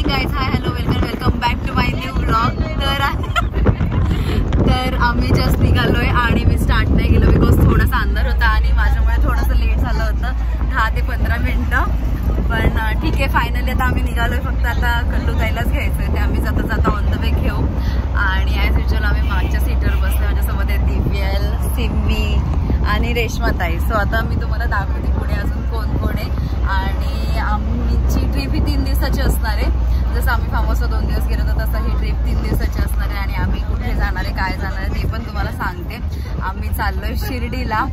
Guys, hi hello welcome back to my new blog. तर आम्ही just निघालोय आणि मी start नाही केलं बिकॉज थोडासा अंधार होता आणि माझ्यामुळे थोडंसं लेट झालं होतं, 10 ते 15 मिनिटं. पण ठीक आहे, फायनली आता आम्ही निघालोय. फक्त आता कल्लू ताईलाच घ्यायचं ते आम्ही जाता जाता ऑन द वे घेऊ. आणि ॲज युजल आम्ही मागच्या सीटवर बसले. माझ्यासोबत आहे दिव्यल, सिम्मी आणि रेश्माताई. सो आता मी तुम्हाला दाखवते पुढे अजून कोण कोण आहे. आणि आमची ट्रिप ही 3 दिवसाची असणार आहे. जसं आम्ही फार्म हाऊसला 2 दिवस गेलो होतो तसं ही ट्रिप 3 दिवसाची असणार आहे. आणि आम्ही कुठे जाणार आहे, काय जाणार आहे ते पण तुम्हाला सांगते. आम्ही चाललोय शिर्डीला,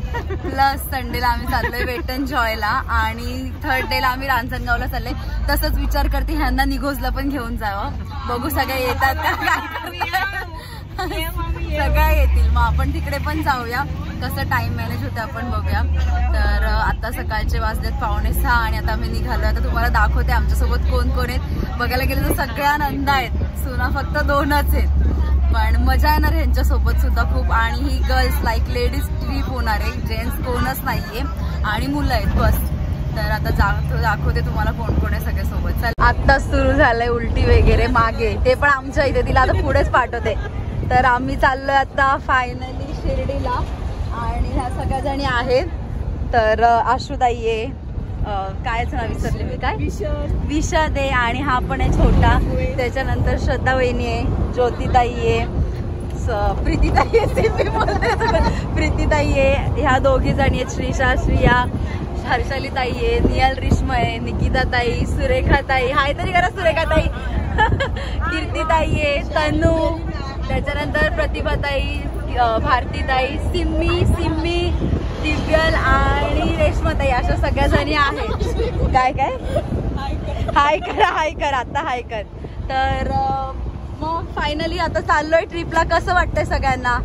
प्लस संडेला आम्ही चाललोय वेट एंड जॉयला, आणि थर्ड डेला आम्ही रांजणगावला चाललोय. तसंच विचार करते ह्यांना निघोजला पण घेऊन जावं. बघू सगळे येतात का, सगळ्या येतील मग आपण तिकडे पण जाऊया. कसं टाइम मॅनेज होतं आपण बघूया. तर आता सकाळचे वाजलेत 5:45 आणि आता आम्ही निघालो. आता तुम्हाला दाखवते आमच्यासोबत कोण कोण आहेत. बघायला गेलं तर सगळ्या नंदा आहेत, सुना फक्त 2च आहेत. पण मजा येणार ह्यांच्यासोबत सुद्धा खूप. आणि ही गर्ल्स लाईक लेडीज ट्रिप होणार आहे, जेंट्स कोणच नाहीये आणि मुलं आहेत बस. तर आता दाखवते तुम्हाला कोण कोण आहे सगळे सोबत. चल, आत्ताच सुरू झालंय उलटी वगैरे मागे, ते पण आमच्या इथे. तिला आता पुढेच पाठवते. तर आम्ही चाललोय आता फायनली शिर्डीला आणि ह्या सगळ्या जणी आहेत. तर आशुताई आहे, कायच नाव विसरले मी, काय विशद आहे, आणि हा पण आहे छोटा. त्याच्यानंतर श्रद्धा वहिनी आहे, ज्योतिताई आहे, प्रीतीताई आहे, प्रीतीताई आहे. ह्या 2घी जणी आहेत, श्रीशा, श्रिया, हर्षालीताई आहे, नियाल रिश्म आहे, निकिताताई, सुरेखाताई, हाय तरी करा सुरेखाताई, कीर्तीताई आहे, तनू, त्याच्यानंतर प्रतिभाताई, भारतीताई, सिम्मी, दिव्यल आणि रेश्माताई, अशा सगळ्या जणी आहेत. काय हाय कर आता हाय कर. तर मग फायनली आता चाललोय ट्रिपला. कसं वाटतंय सगळ्यांना?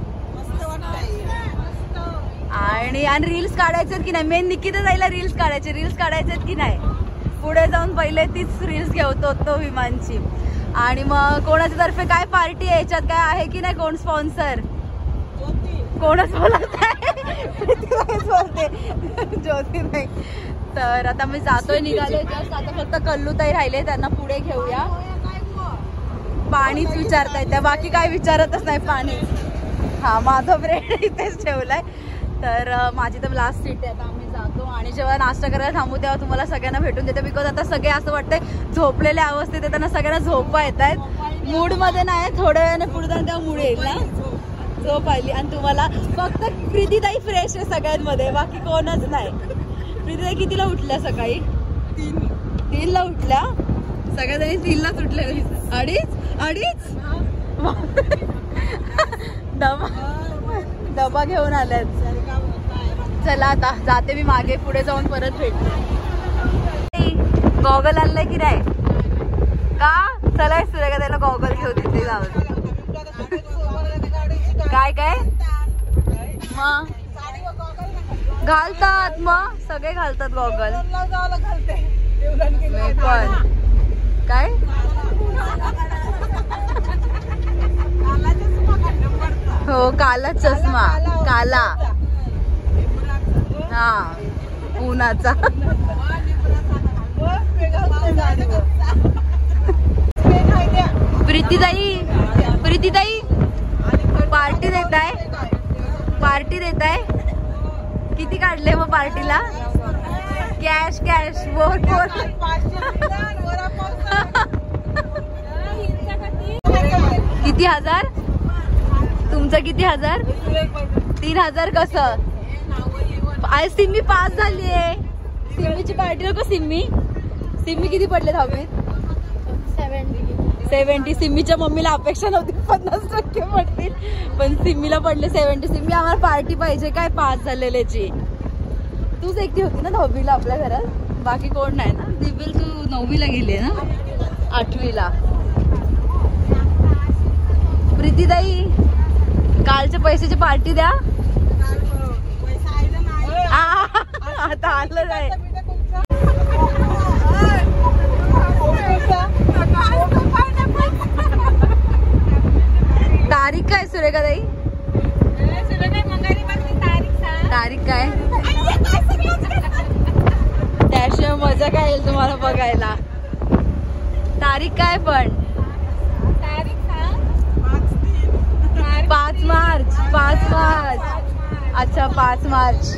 आणि रील्स काढायचे की नाही? मेन निकिता ताईला रील्स काढायचे की नाही? पुढे जाऊन पहिले तीच रील्स घेतो तो विमानची. आणि मग कोणाच्या तर्फे काय पार्टी आहे, याच्यात काय आहे की नाही? कोण स्पॉन्सर? कोणच बोलत बोलते ज्योती नाही. तर आता मी जातोय, निघालोय जस्ट. आता फक्त कल्लूताई राहिले, त्यांना पुढे घेऊया. पाणीच विचारताय त्या, बाकी काय विचारतच नाही, पाणीच. हा, माझा ब्रेड इथेच ठेवलाय. तर माझी तर लास्ट सीट आहे. आता आम्ही जातो आणि जेव्हा नाश्ता करायला थांबू तेव्हा तुम्हाला सगळ्यांना भेटून देते. बिकॉज आता सगळे असं वाटतंय झोपलेल्या अवस्थेत त्यांना सगळ्यांना झोपा येत आहेत. मूडमध्ये नाही, थोड्या वेळाने पुढे जाऊन तेव्हा मूड येईल ना, झोप आली. आणि तुम्हाला फक्त प्रीतीताई फ्रेश आहे सगळ्यांमध्ये, बाकी कोणच नाही. प्रीतीताई कितीला उठल्या सकाळी? 3ला उठल्या. सगळ्याजणी 3लाच उठल्या. अडीच डबा घेऊन आल्यात. चला आता जाते मी मागे, पुढे जाऊन परत भेटते. गॉगल आणलाय की नाही का? चला सुरेखा त्याला गॉगल घेऊ, तिथे जाऊ. काय मग घालतात, मग सगळे घालतात गॉगल. पण काय हो, काला चष्मा, काला, हा, उन्हाचा. प्रीतीताई पार्टी देत आहे. किती काढले मग पार्टीला? कॅश बोल. किती हजार? तुमचं किती हजार? 3,000. कसं आज सिम्मी पास झाली आहे. सिम्मीची पार्टी नको? सिम्मी किती पडले दहावीत? 70. सिम्मीच्या मम्मीला अपेक्षा नव्हती 50% पडतील, पण सिम्मीला पडले 70. सिम्मी, आम्हाला पार्टी पाहिजे. काय पास झालेल्याची? तूच एकटी होती ना 10वीला आपल्या घरात, बाकी कोण नाही ना? दिव्यल तू 9वीला गेली ना, 8वीला. प्रीतीताई कालच्या पैशाची पार्टी द्या. आता आलं नाही. तारीख काय सुरेखा ताई? तारीख काय? त्याशिवाय मजा काय येईल तुम्हाला बघायला? तारीख काय पण? 5 मार्च. 5 मार्च. अच्छा 5 मार्च.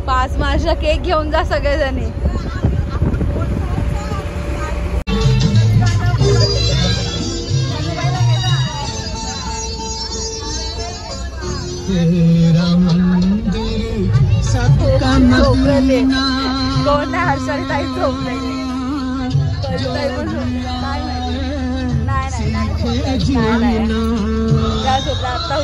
5 मार्चला केक घेऊन जा सगळेजणी. झोपले कोण नाही. हर्षाली ताई झोपले. नाही झोपला आता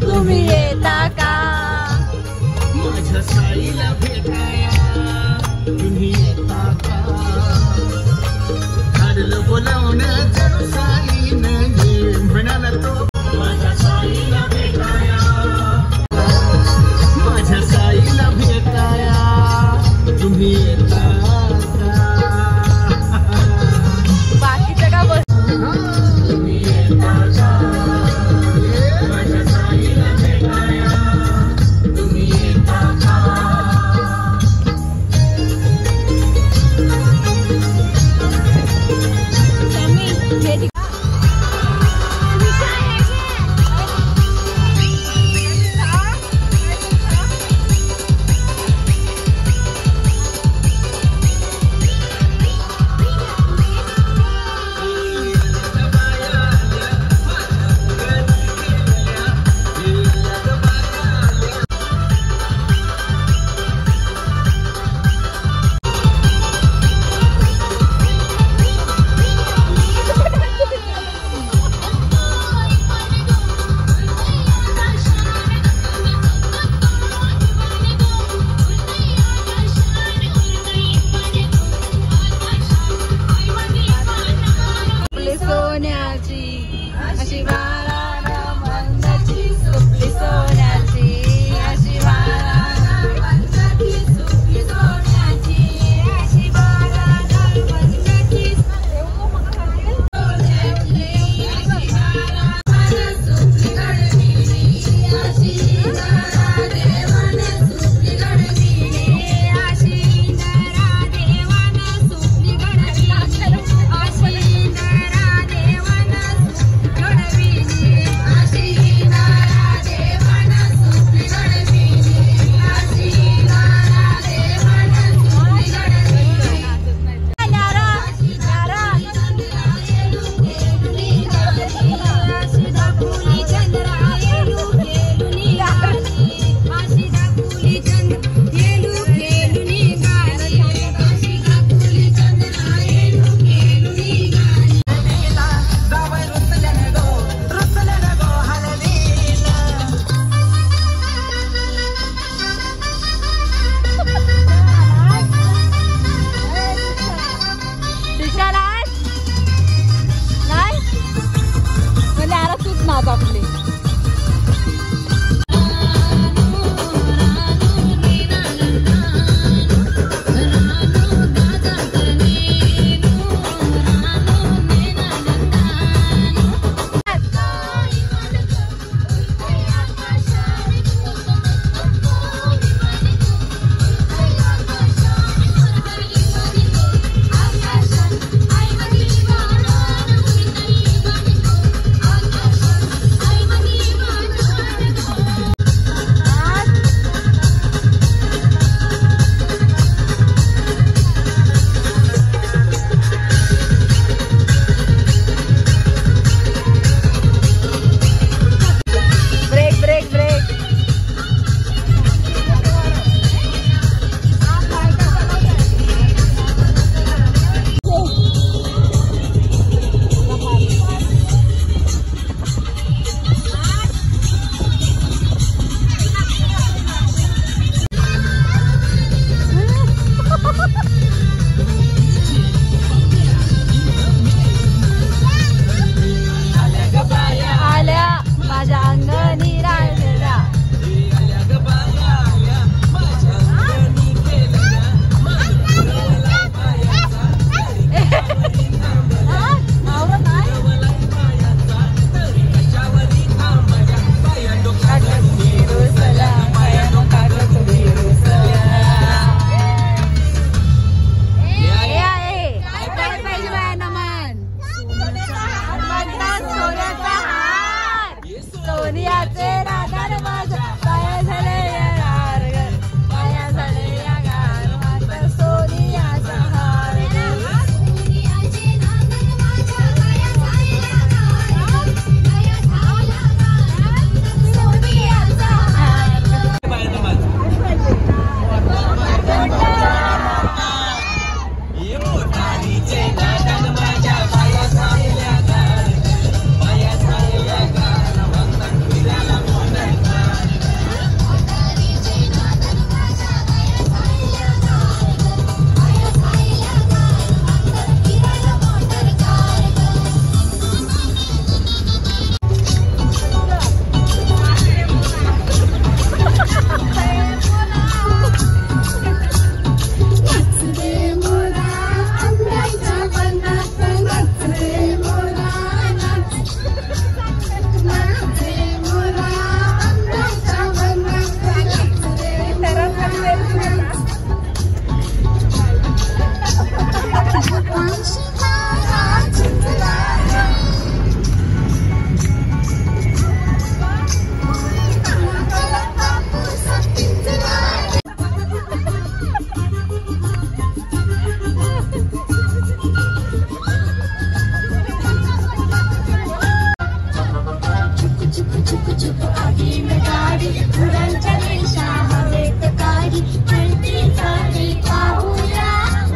तुम्ही येता का माझ्या साईला भेटाया? तुम्ही येता का? ठरलं बोलावणं जणू साईनं ये म्हणाला तो माझ्या साईला भेटाया. माझ्या साईला भेटाया तुम्ही येता का? बाकीचं का बस तुम्ही येता का? माझ्या साईला भेटाया तुम्ही येता का?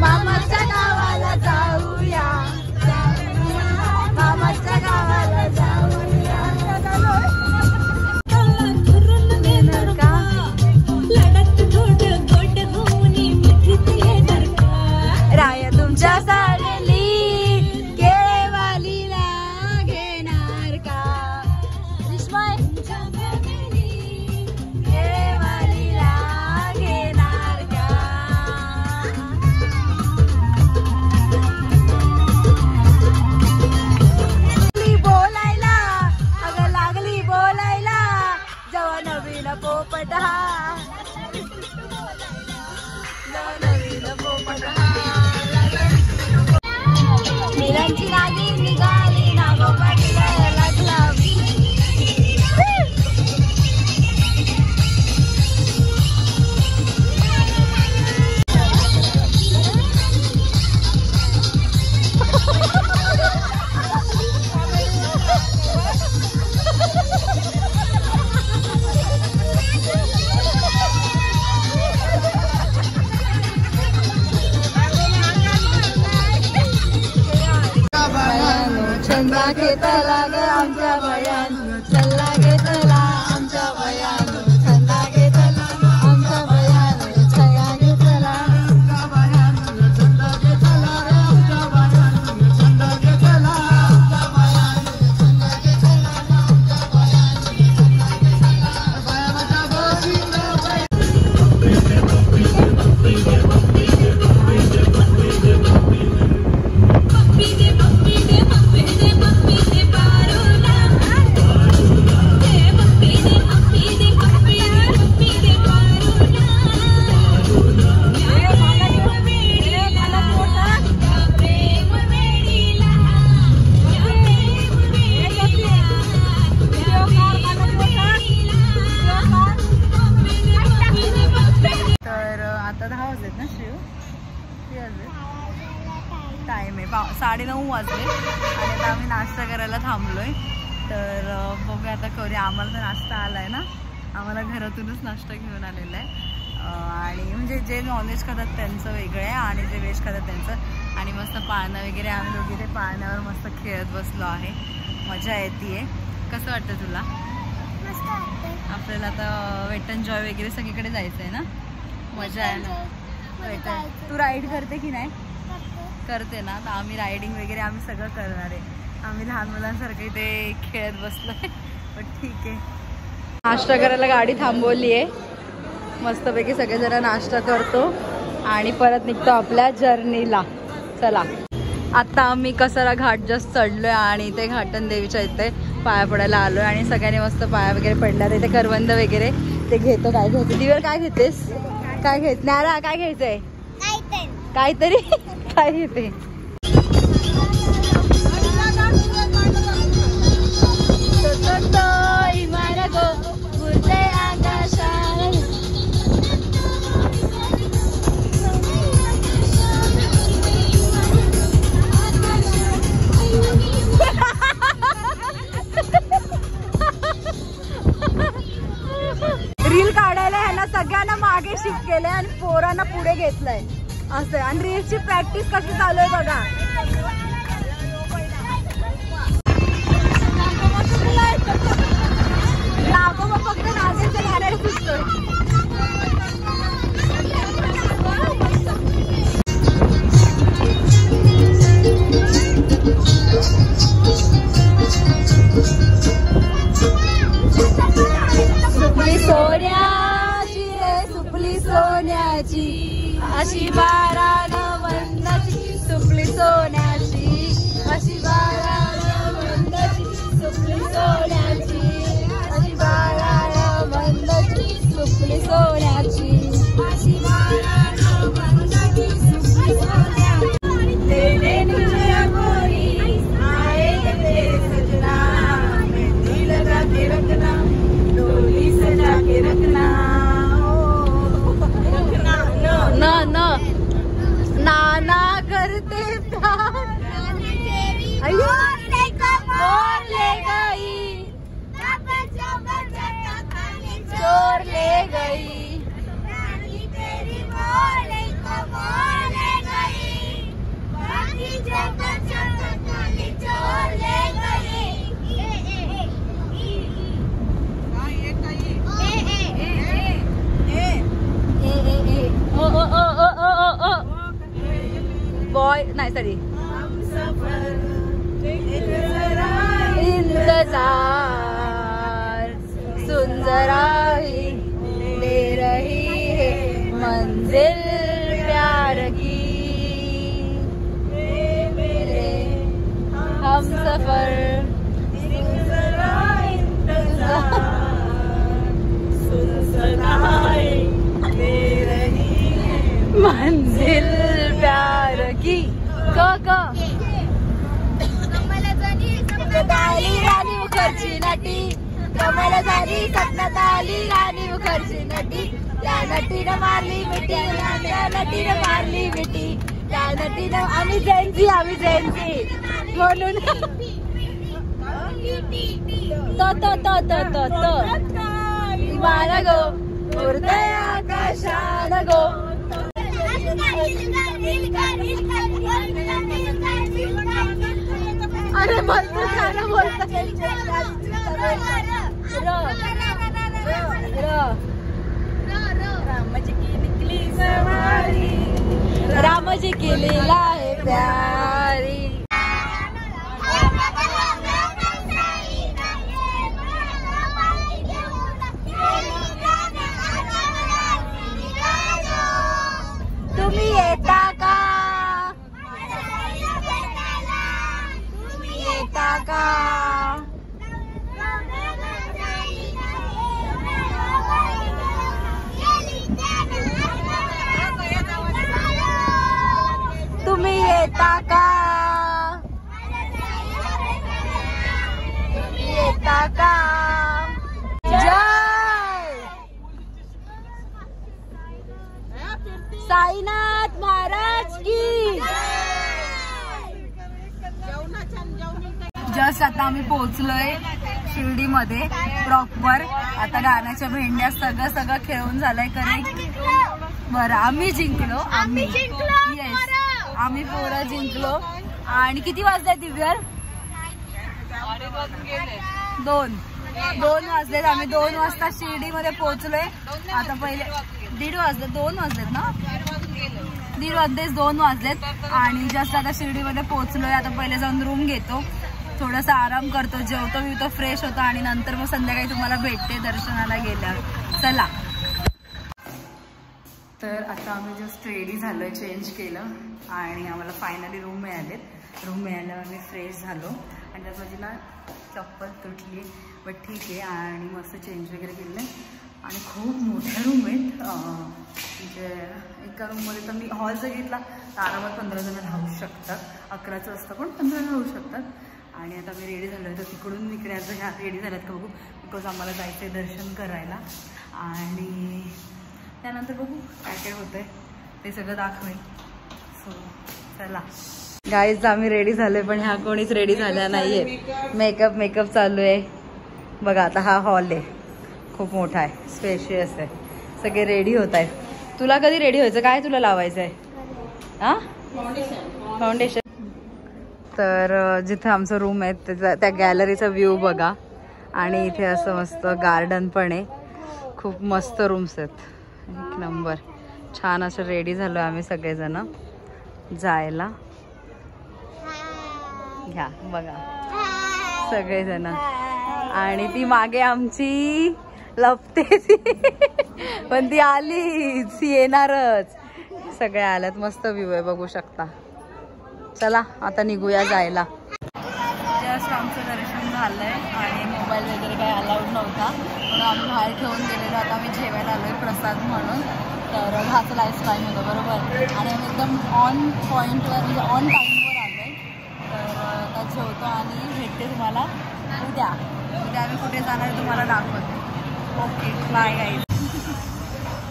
मामाच्या गावाला जाऊया, मामाच्या गावाला जाऊया. राया तुमच्या साडली केळेवालीला घेणार का? विस्मय केळेवालीला घेणार का? बोलायला अगं लागली बोलायला जेव्हा नवीन पोपट हा, नवीन पोपट हा. मिरांची नागी निघाली नागोपाठी लागला. चंदा घेतला ग आमच्या बयान, चल्ला घेतला आमच्या बयान, चंदा घेतला आमच्या बयान, छया घेतला आमच्या बयान, चंदा घेतला आमच्या बयान, चंदा घेतला आमच्या बयान, चंदा घेतला आमच्या बयान, बयानाच्या गोविंदा टाइम आहे 9:30 वाजले आणि आता आम्ही नाश्ता करायला थांबलोय. तर बघूया आता करूया. आम्हाला तर नाश्ता आलाय ना, आम्हाला घरातूनच नाश्ता घेऊन आलेला आहे. आणि म्हणजे जे नॉनव्हेज खातात त्यांचं वेगळं आहे आणि जे व्हेज खातात त्यांचं. आणि मस्त पाळणं वगैरे आम्ही दोघी ते पाळण्यावर मस्त खेळत बसलो आहे. मजा येते. कसं वाटतं तुला? आपल्याला आता वेट एन्जॉय वगैरे सगळीकडे जायचं आहे ना, मजा आहे ना. तू राईड करते की नाही? करते ना. तर आम्ही रायडिंग वगैरे आम्ही सगळं करणार आहे. आम्ही लहान मुलांसारखं इथे खेळत बसलोय. पण ठीक आहे. नाश्ता करायला गाडी थांबवली आहे. मस्तपैकी सगळेजण नाश्ता करतो आणि परत निघतो आपल्या जर्नीला. चला आता आम्ही कसारा घाट जस्ट चढलोय आणि इथे घाटन देवीच्या इथे पाया पडायला आलोय आणि सगळ्यांनी मस्त पाया वगैरे पडल्यात. इथे करवंद वगैरे ते घेतो. काय घ्यायचं दिवेल? काय घेतेस? काय घेत नारा? काय घ्यायचंय? काहीतरी काय घेते? रील काढायला ह्यांना सगळ्यांना मागे शिफ्ट केलंय आणि पोरांना पुढे घेतलंय असं. आणि रीलची प्रॅक्टिस कशी चालू आहे बघा. नागोबा फक्त नाचेच्या गाण्याला सुचतोय. सुपली सोन्याची रे सुपली सोन्याची, अशी 12 नवंदाची सुपली सोन्याची, अशी 12 नवंदाची सुपली सोन्याची, अशी 12 नवंदाची सुपली सोन्याची, अशी 12 नवंदाची सुपली सोन्याची. तेरे निचया गोरी आए तेरे सजना, मेहंदी लगा के रखना, डोली सजा के रखना. नाना करते प्यार बोल ले गई नाही सॉरी इंतजार सुन जरा ही दे रही है मंजिल प्यार की हम सफर मंजिल प्यार की राणी मुखर्जी नटी कमल झाली सपनात आली राणी मुखर्जी नटी त्या नटीनं मारली मिठी त्या नटीनं मारली मिठी त्या नटीनं आम्ही जैनजी म्हणून तो विमान गो उडतंय आकाशान गो अरे बोलतो गाणं बोलतो रामाची की निकली सवारी रामाची की लीला है प्यारी तुम्ही येता का का तुम्ही येता का येता का जय साईनाथ महाराज की जस्ट आता आम्ही पोहोचलोय शिर्डीमध्ये प्रॉपर. आता गाण्याच्या भेंड्या सगळं खेळून झालंय करेक्ट. बरं आम्ही जिंकलो येस आम्ही पोरं जिंकलो. आणि किती वाजले दिव्यर? 2 वाजलेत. आम्ही 2 वाजता शिर्डीमध्ये पोहोचलोय. आता पहिले 1:30 वाजले 2 वाजलेत ना 1:30 वाजले 2 वाजलेत. आणि जस्ट आता शिर्डीमध्ये पोहोचलोय. आता पहिले जाऊन रूम घेतो थोडासा आराम करतो जेवतो फ्रेश होतो आणि नंतर मग संध्याकाळी तुम्हाला भेटते दर्शनाला गेल्यावर. चला तर आता आम्ही जस्ट रेडी झालोय चेंज केलं आणि आम्हाला फायनली रूम मिळाल्यावर आम्ही फ्रेश झालो. आणि त्यात माझी ना चप्पल तुटली बट ठीक आहे. आणि मस्त चेंज वगैरे केलं आणि खूप मोठ्या रूम आहेत. म्हणजे एका रूममध्ये तर मी हॉल जर घेतला तर आरामात 15 जण राहू शकतात. 11चं असतं पण 15 राहू शकतात. आणि आता मी रेडी झालो तर तिकडून इकडे आता ह्या रेडी झाल्यात का बघू बिकॉज आम्हाला जायचं आहे दर्शन करायला. आणि त्यानंतर बघू काय काय होतंय ते सगळं दाखवेल. सो चला गाईज आम्ही रेडी झालोय पण ह्या कोणीच रेडी झाल्या नाहीये. मेकअप चालू आहे बघा. आता हा हॉल आहे खूप मोठा आहे स्पेशियस आहे. सगळे रेडी होत आहेत. तुला कधी रेडी व्हायचं? काय तुला लावायचं आहे? हां फाउंडेशन. तर जिथे आमचं रूम आहे त्या गॅलरीचा व्ह्यू बघा. आणि इथे असं मस्त गार्डन पण आहे. खूप मस्त रूम्स आहेत. एक नंबर छान असं रेडी झालो आम्ही सगळेजण जायला. घ्या बघा सगळेजण. आणि ती मागे आमची लपते पण ती आलीच ती येणारच. सगळे आल्यात. मस्त व्ह्यू आहे बघू शकता. चला आता निघूया जायला. जस्ट आमचं दर्शन झालंय आणि मोबाईल वगैरे काही अलाउड नव्हता म्हणून आम्ही बाहेर ठेवून गेलेलो. आता आम्ही जेवायला आलोय प्रसाद म्हणून. तर हाच लाईफ टाईम होतं बरोबर. आणि आम्ही एकदम ऑन पॉईंटवर म्हणजे ऑन टाईमवर आलो आहे. तर आता जेवतो आणि भेटते तुम्हाला उद्या आम्ही कुठे जाणार तुम्हाला दाखवते. Okay bye guys.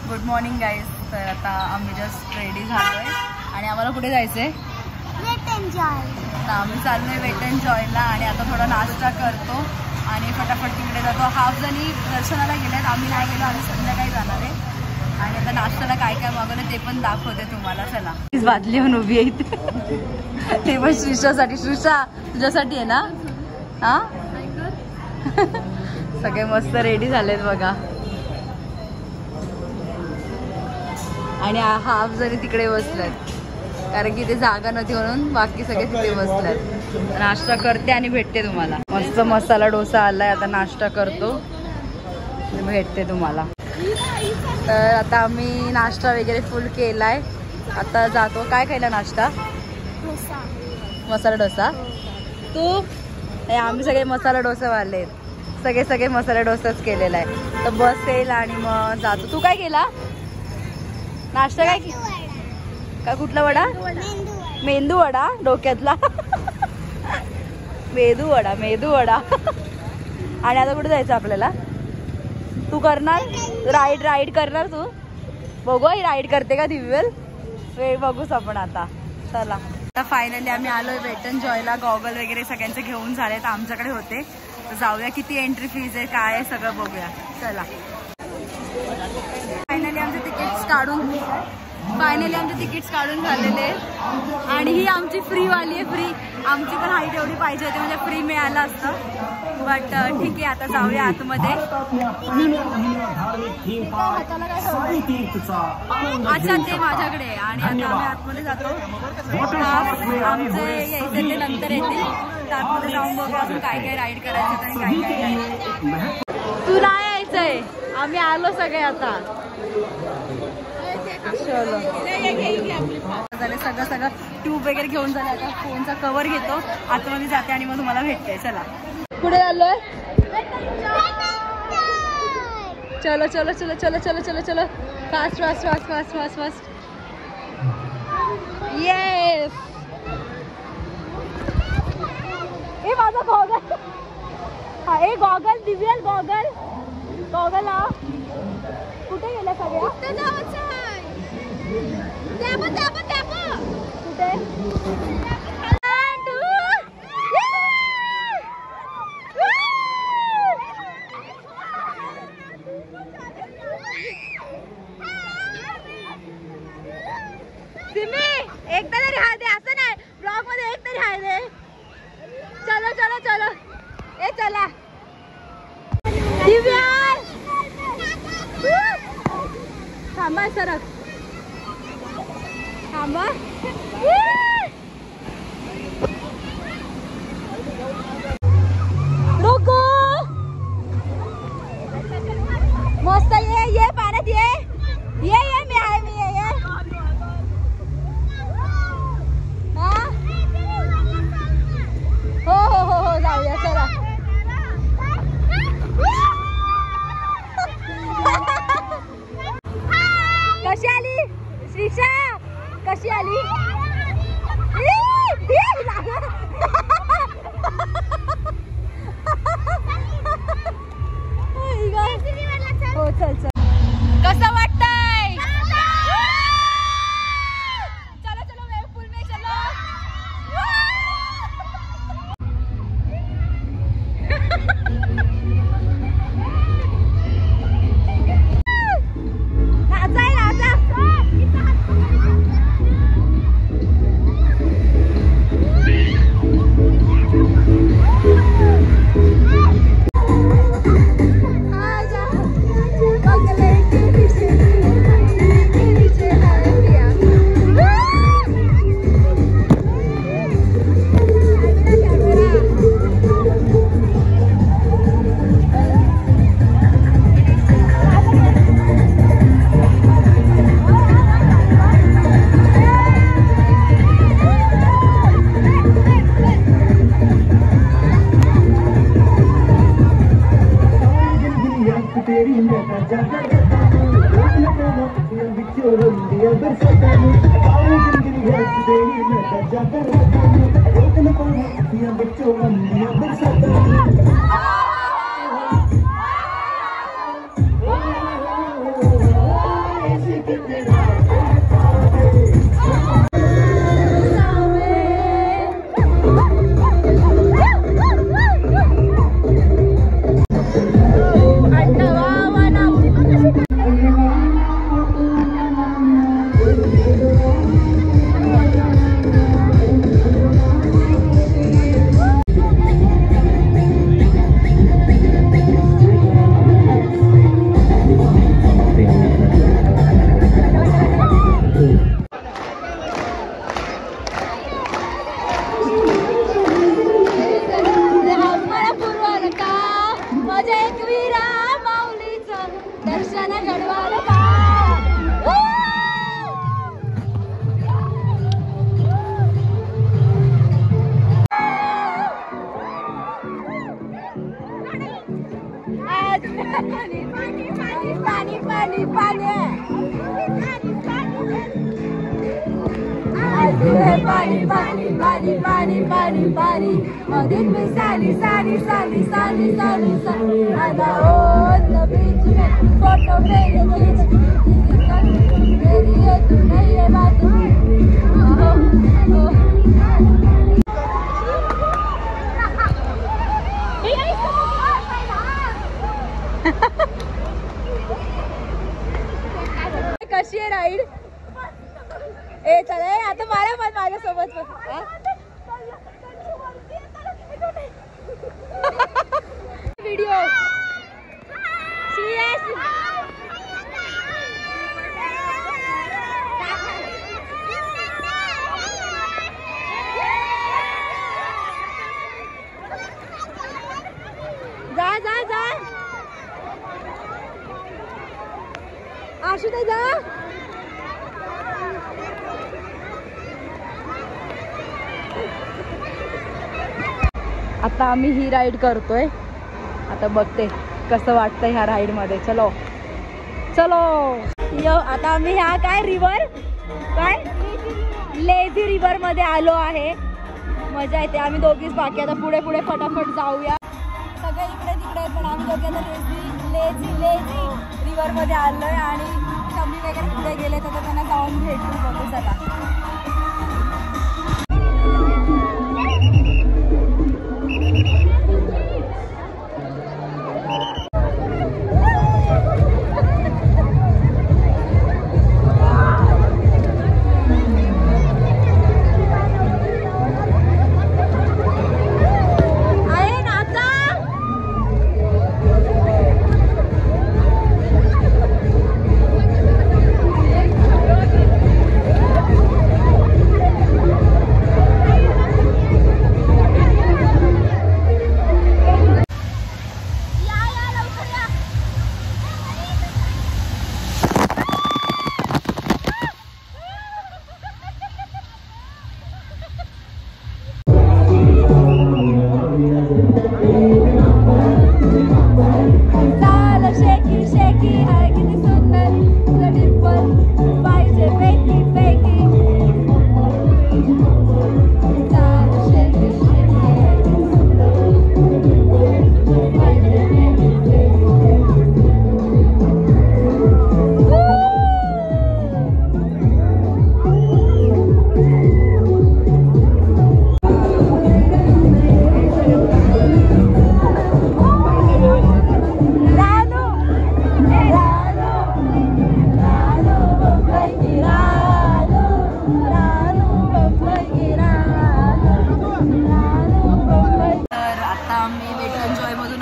Good morning guys. तर आता आम्ही जस्ट रेडी झालो आहे आणि आम्हाला कुठे जायचं आहे? तर आम्ही चाललो आहे वेट अँड जॉयला. आणि आता थोडा नाश्ता करतो आणि फटाफट तिकडे जातो. हाफ जणी दर्शनाला गेल्यात आम्ही नाही गेलो. आम्ही संध्याकाळी जाणार आहे. आणि आता नाश्त्याला काय काय मागवलं ते पण दाखवते तुम्हाला. चला तीच बादली म्हणून उभी आहे इथे. ते पण श्रीषासाठी. श्रीषा तुझ्यासाठी आहे ना? हां सगळे मस्त रेडी झालेत बघा. आणि हाफ जरी तिकडे बसलेत. कारण की ते जागा नव्हती म्हणून बाकी सगळे तिथे बसल्यात. नाश्ता करते आणि भेटते तुम्हाला. मस्त मसाला डोसा आलाय, आता नाश्ता करतो भेटते तुम्हाला. तर आता आम्ही नाश्ता वगैरे फुल केलाय, आता जातो. काय खायला नाश्ता? मसाला डोसा. तू? आम्ही सगळे मसाला डोसावाले आहेत, सगळे मसाला डोसाच केलेला आहे. तर बसेल आणि मग जातो. तू काय केला नाश्ता? काय का कुठला वडा? मेंदू वडा डोक्यातला. मेदू वडा. आणि आता कुठे जायचं आपल्याला? तू करणार राईड करणार तू? बघू ही राईड करते का दिव्यल, वेळ बघूच आपण आता. चला आता फायनली आम्ही आलोय वेट एंड जॉयला. गॉगल वगैरे सगळ्यांचे घेऊन झालेत, आमच्याकडे होते. तर जाऊया, किती एंट्री फीज आहे काय आहे सगळं बघूया. चला फायनली आमचे तिकीट्स काढून झालेले आहेत. आणि ही आमची फ्रीवाली आहे. फ्री आमची पण हाईट एवढी पाहिजे होती म्हणजे फ्री मिळालं असतं. बट ठीक आहे, आता जाऊया आतमध्ये. अच्छा ते माझ्याकडे. आणि आता आम्ही आतमध्ये जातो. आमचे यायचे ते नंतर येतील. तर आतमध्ये जाऊन बघू अजून काय काय राईड करायचं आणि काय काय नाही. तू नाही यायचंय, आम्ही आलो सगळे आता. सगळं ट्यूब वगैरे घेऊन झालं. आता फोनचा कव्हर घेतो, आतमध्ये जाते आणि मग तुम्हाला भेटते. चला पुढे आलोय. चलो चलो चलो चलो चलो चलो चलो fast fast fast fast fast fast. Yes. ए माझा गॉगल. हा ए गॉगल दिव्यल गॉगल हा कुठे गेला सगळ्या? कुठे? एक तरी राहा दे, असं नाही ब्लॉग मध्ये एक तरी राहा दे. चलो चलो चलो ए चला दिव्या थांबा, सरक थांबा. रुको मस्त. ये पाण्यात ये मी आहे मी ये. हो जाऊया चला. कशी आली श्रीषा? कशी आली? हो चल चल. कसं वाटतंय? चलो चलो वेव पूल में चलो. दर्शन घडवाल पाणी पाणी पाणी पाणी पाणी पाणी पाणी पाणी पाणी पाणी मदद में साली साली साली साली साली साली आधा on the beach में फोटो मेरे खींच मेरी ये तू नहीं है बात कशी आहे राईड ए चला आता मला पण माझ्यासोबत व्हिडिओ जा जा जा आशु जा आता आम्ही ही राईड करतोय आता बघते कसं वाटतंय ह्या राईड मध्ये चलो चलो यो आता आम्ही ह्या काय रिव्हर काय लेझी रिव्हर मध्ये आलो आहे मजा येते आम्ही दोघीच बाकी आता पुढे पुढे फटाफट जाऊया सगळे इकडे तिकडे पण आम्ही दोघे लेझी लेझी रिव्हर मध्ये आलोय आणि शमी वगैरे पुढे गेले तर त्यांना जाऊन भेटून बघू चला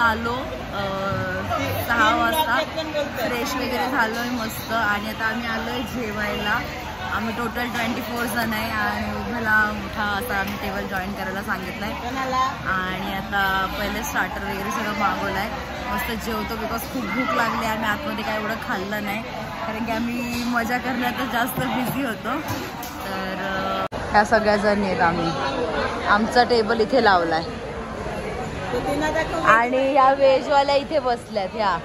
आलो 6 वाजता फ्रेश वगैरे झालोय मस्त आणि आता आम्ही आलोय जेवायला आम्ही टोटल 24 जण आहे आणि मला मोठा असा आम्ही टेबल जॉईन करायला सांगितलंय आणि आता पहिले स्टार्टर वगैरे सगळं मागवलंय मस्त जेवतो बिकॉज खूप भूक लागली आम्ही आतमध्ये काय एवढं खाल्लं नाही कारण की आम्ही मजा करण्यातच जास्त बिझी होतो तर ह्या सगळ्या जणी आहेत आम्ही आमचा टेबल इथे लावलाय आणि या व्हेजवाल्या इथे बसल्यात ह्या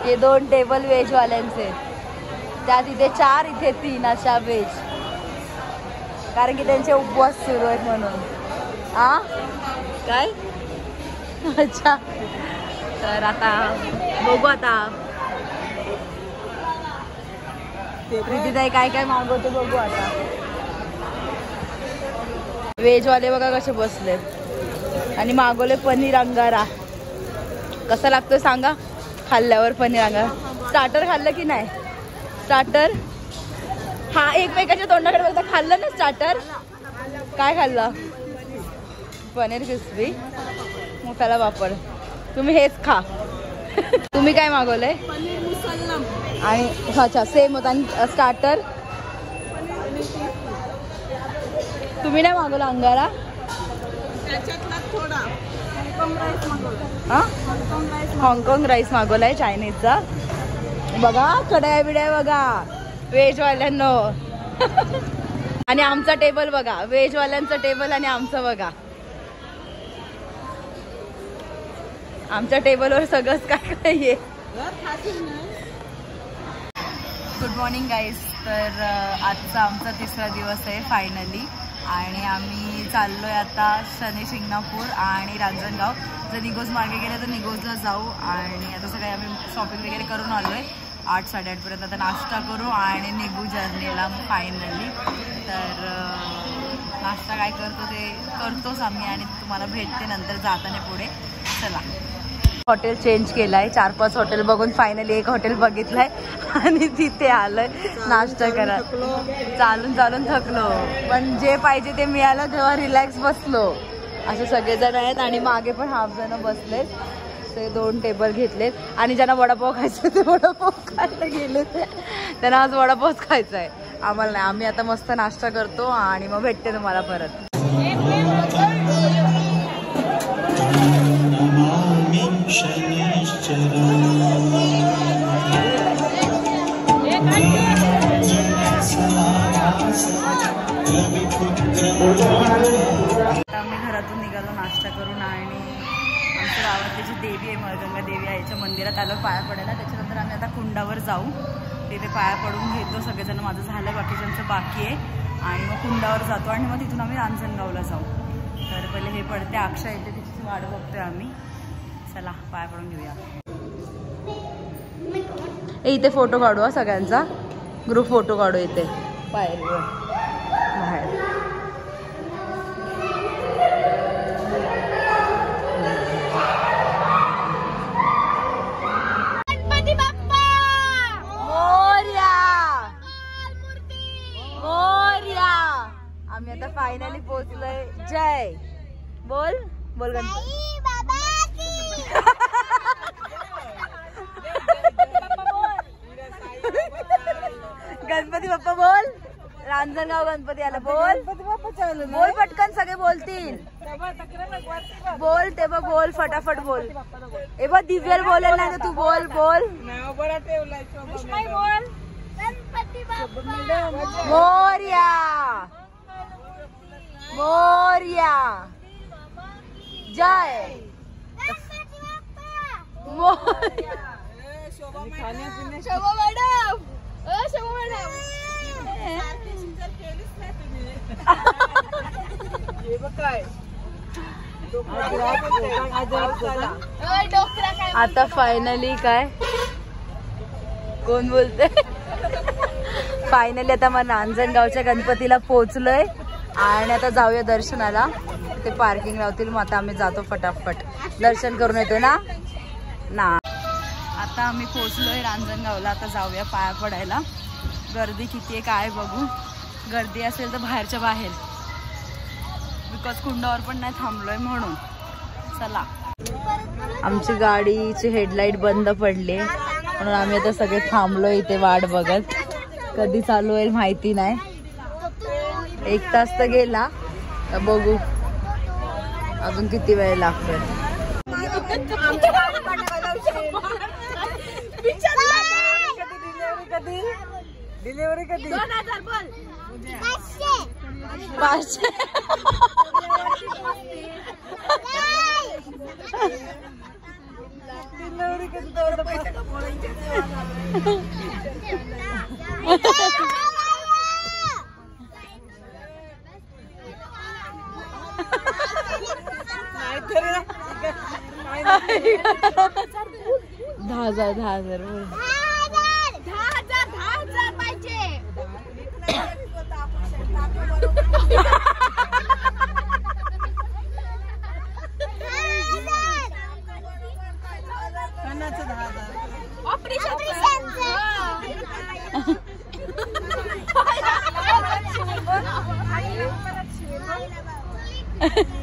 हे 2 टेबल व्हेजवाल्यांचे त्यात इथे 4 इथे 3 अशा व्हेज कारण की त्यांचे उपवास सुरू आहेत म्हणून हा काय अच्छा तर आता बघू आता प्रीतीताई काय काय मागवते बघू आता व्हेजवाले बघा कसे बसलेत आणि मागवले पनीर अंगारा कसा लागतोय सांगा खाल्ल्यावर पनीर अंगारा स्टार्टर खाल्लं की नाही स्टार्टर हा एकमेकाच्या तोंडाकडे बघता खाल्लं ना स्टार्टर काय खाल्लं पनीर क्रिस्पी मोठ्याला वापर तुम्ही हेच खा तुम्ही काय मागवलंय पनीर मुसल्लम आणि अच्छा सेम होता आणि स्टार्टर तुम्ही नाही मागवला अंगारा त्याच्यातला थोडा हाँगकाँग राईस मागवला हाँगकाँग राईस मागवलाय चायनीजचा बघा कढाया बिड्या बघा व्हेजवाल्यांनो. आणि आमचा टेबल बघा, व्हेजवाल्यांचा टेबल आणि आमचं बघा. आमच्या टेबलवर सगळंच काय काय आहे. Good morning guys. तर आजचा आमचा तिसरा दिवस आहे फायनली. आणि आम्ही चाललोय आता शनी शिंगणापूर आणि रांजणगाव. जर निगोज मार्गे गेले तर निगोजला जाऊ. आणि आता सगळे आम्ही शॉपिंग वगैरे करून आलोय 8-8:30पर्यंत. आता नाश्ता करू आणि निघू जर्नीला फायनली. तर नाश्ता काय करतो ते करतोच आम्ही आणि तुम्हाला भेटते नंतर जाताना पुढे. चला. हॉटेल चेंज केलाय, 4-5 हॉटेल बघून फायनली एक हॉटेल बघितलंय आणि तिथे आलोय नाश्ता करा. चालून चालून थकलो पण जे पाहिजे ते मिळालं तेव्हा रिलॅक्स बसलो. असे सगळेजण आहेत आणि मागे पण हाफ जण बसलेत. ते 2 टेबल घेतलेत आणि ज्यांना वडापाव खायचं ते वडापाव खायला गेले. त्यांना आज वडापावच खायचा आहे, आम्हाला नाही. आम्ही आता मस्त नाश्ता करतो आणि मग भेटते तुम्हाला परत. आम्ही घरातून निघालो नाश्ता करून आणि आमच्या गावातली जी देवी आहे मळगंगा देवी आहे याच्या मंदिरात आलो पाया पडायला. त्याच्यानंतर आम्ही आता कुंडावर जाऊ, तिथे पाया पडून घेतो सगळेजण. माझं झालं, बाकीच्यांचं बाकी आहे. आणि मग कुंडावर जातो आणि मग तिथून आम्ही रांजणगावला जाऊ. तर पहिले हे पडते अक्षय येते, तिची वाट बघतोय आम्ही. चला पाया पडून घेऊया. इथे फोटो काढू हा सगळ्यांचा, ग्रुप फोटो काढू इथे पायरीवर बाहेर. गणपती बाप्पा मोरया मोरया. आम्ही आता फायनली पोहोचलोय. जय बोल बोल गणपती गणपती बाप्पा बोल. रांजणगाव गणपती आला बोल. बोल पटकन सगळे बोलतील. बोल ते बघ, बोल फटाफट बोल. ए बघ दिव्याला बोलेल नाही तर तू बोल बोल. मोरया मोरया जय मोरया. शोभा मॅडम शोभा मॅडम आता फायनली काय कोण बोलते. फायनली आता मग रांजणगावच्या गणपतीला पोहोचलोय आणि आता जाऊया दर्शनाला. ते पार्किंग लावतील, मग आता आम्ही जातो फटाफट दर्शन करून येतो ना. आता आम्ही पोहोचलोय रांजणगावला. आता जाऊया पाया पडायला. गर्दी किती आहे काय बघू. गर्दी असेल तर बाहेरच्या बाहेर, बिकॉज कुंडावर पण नाही थांबलोय म्हणून. चला. आमची गाडीची हेडलाईट बंद पडली म्हणून आम्ही आता सगळे थांबलोय इथे वाट बघत. कधी चालू होईल माहिती नाही. 1 तास तर गेला, तर बघू अजून किती वेळ लागतोय. डिलिव्हरी कधी 2000 बोल 500 डिलिव्हरी कधी तेवढं पैसा $10,000 पाहिजे.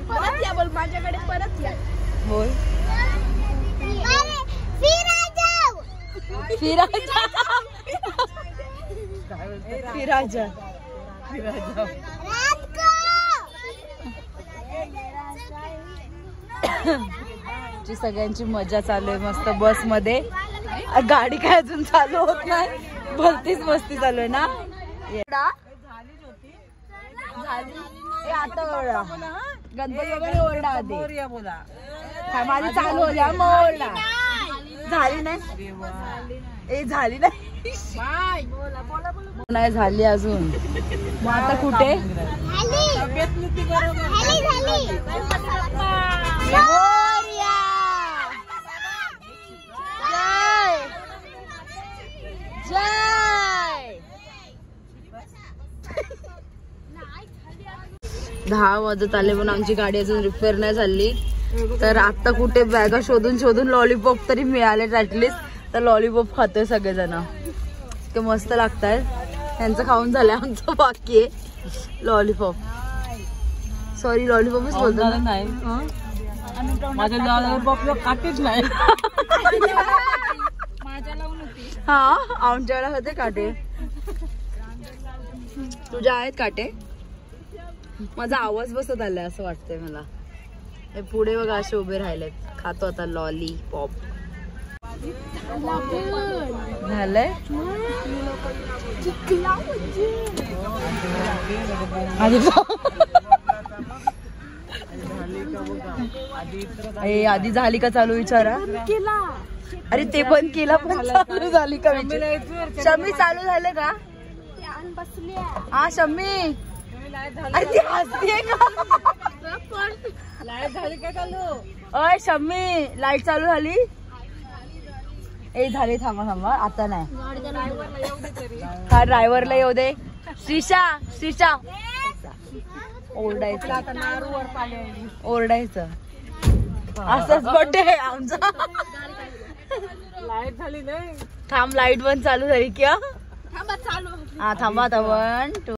परत या बोल माझ्याकडे परत या बोल. फिराजा ची सगळ्यांची मजा चालू आहे मस्त बस मध्ये. गाडी काय अजून चालू होत नाही, भलतीच मस्ती चालू आहे ना. आता ओरडा गणपती वगैरे ओरडा आधी काय माझी चालू होती मग ओरडा झाली नाही. ए झाली नाही झाली अजून. मग आता कुठे जय 10 वाजत आले पण आमची गाडी अजून रिपेअर नाही झाली. तर आता कुठे बॅगा शोधून शोधून लॉलीपॉप तरी मिळाले ऍटलिस्ट. तर लॉलीपॉप खातोय सगळेजण, ते मस्त लागतात. त्यांचं खाऊन झालंय, आमचं बाकी आहे लॉलीपॉप. सॉरी लॉलीपॉपच बोलतो नाही, माझ्या लॉलीपॉपला काटेच नाही. हा आमच्याला होते काटे, तुझ्या आहेत काटे. माझा आवाज बसत आलाय असं वाटतंय मला. हे पुढे बघा असे उभे राहिलेत. खातो आता लॉलीपॉप. झालंय आधी झाली का चालू विचारा. अरे ते बंद केला पण चालू झाली का विचार. शम्मी चालू झाले का. हा शम्मी लाईट झाली काय चालू. अय शम्मी लाईट चालू झाली. ए झाली थांबा थांबा आता नाही. हा ड्रायव्हरला येऊ दे. श्रीषा ओरडायचं ओरडायचं असंच बर्थडे आमचा. लाईट झाली नाही. थांब लाईट पण चालू झाली की. हा थांबा आता 1 2